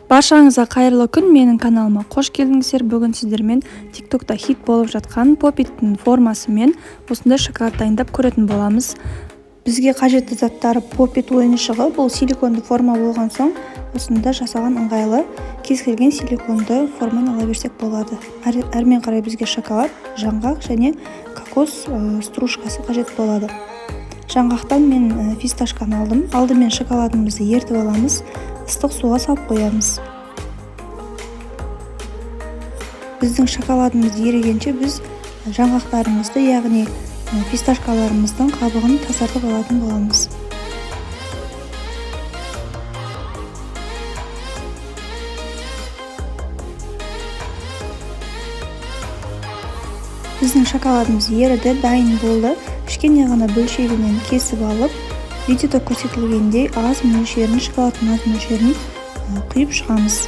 Баршаңызға қайырлы күн, менің каналыма қош келдіңіздер. Бүгін сіздермен TikTokта хит болып жатқан попиттің формасымен осындай шоколад дайындап көретін боламыз. Бізге қажетті заттары попит ойыншығы. Бұл силиконды форма болған соң, осында жасаған ыңғайлы. Кез келген силиконды форманы ала берсек болады. Әрмен қарай бізге шоколад, жаңғақ және кокос стружкасы қажет болады. Жаңғақтан мен фисташканы алдым. Алдымен шоколадымызды ертіп аламыз. Ыстық суға салып қоямыз. Біздің шоколадымыз ерігенше біз жаңғақтарымызды, яғни фисташкаларымыздың қабығын тазартып алатын боламыз. Біздің шоколадымыз еріді, дайын болды. Кішкене ғана бөлшегінен кесіп алып, видеода көрсетілгендей аз мөлшерін, шоколадтың аз мөлшерін құйып шығамыз.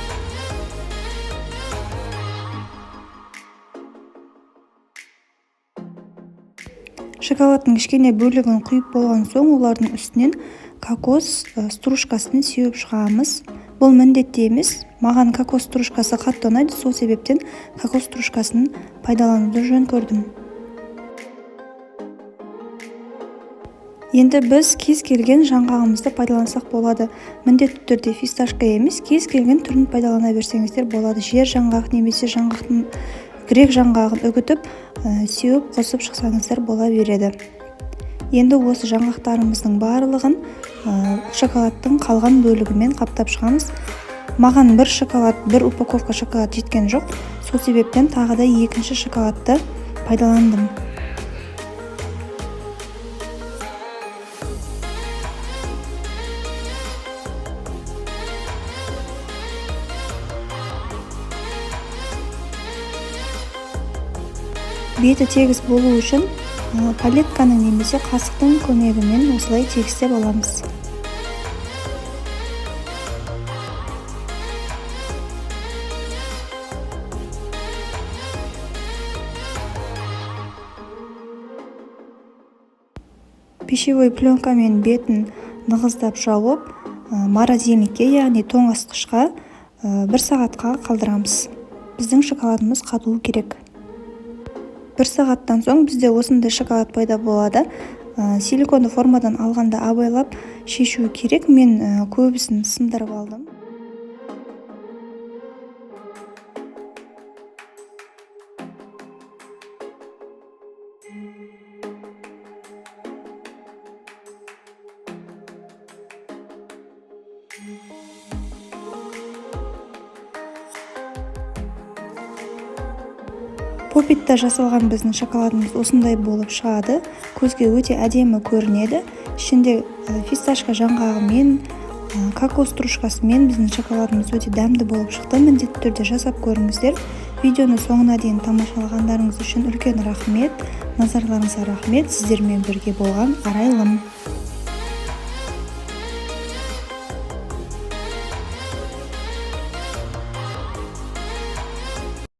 Шоколадтың кішкене бөлігін құйып болған соң, олардың үстінен кокос стружкасын сеуіп шығамыз. Бұл міндетті емес. Маған кокос стружкасы қатты ұнайды, сол себептен кокос стружкасын пайдалануды жөн көрдім. Енді біз кез келген жаңғағымызды пайдалансақ болады. Міндетті түрде фисташка емес, кез келген түрін пайдалана берсеңіздер болады. Жер жаңғақ немесе жаңғақтың грек жаңғағын үгітіп, сеуіп қосып шықсаңыздар бола береді. Енді осы жаңғақтарымыздың барлығын шоколадтың қалған бөлігімен қаптап шығамыз. Маған бір упаковка шоколад жеткен жоқ. Сол себептен тағы да екінші шоколадты пайдаландым. Беті тегіс болу үшін палетканың немесе қасықтың көмегімен осылай тегістеп аламыз. Пищевой пленкамен бетін нығыздап жауып, морозильникке, яғни тоңазытқышқа 1 сағатқа қалдырамыз. Біздің шоколадымыз қатуы керек. 1 сағаттан соң бізде осындай шоколад пайда болады. Силиконды формадан алғанда абайлап шешу керек. Мен көбісін сындырып алдым. Попитта жасалған біздің шоколадымыз осындай болып шығады. Көзге өте әдемі көрінеді. Ішінде фисташка жаңғағымен, кокос стружкасымен біздің шоколадымыз өте дәмді болып шықты. Міндетті түрде жасап көріңіздер. Видеоны соңына дейін тамашалағандарыңыз үшін үлкен рахмет. Назарларыңызға рахмет. Сіздермен бірге болған Арайлым.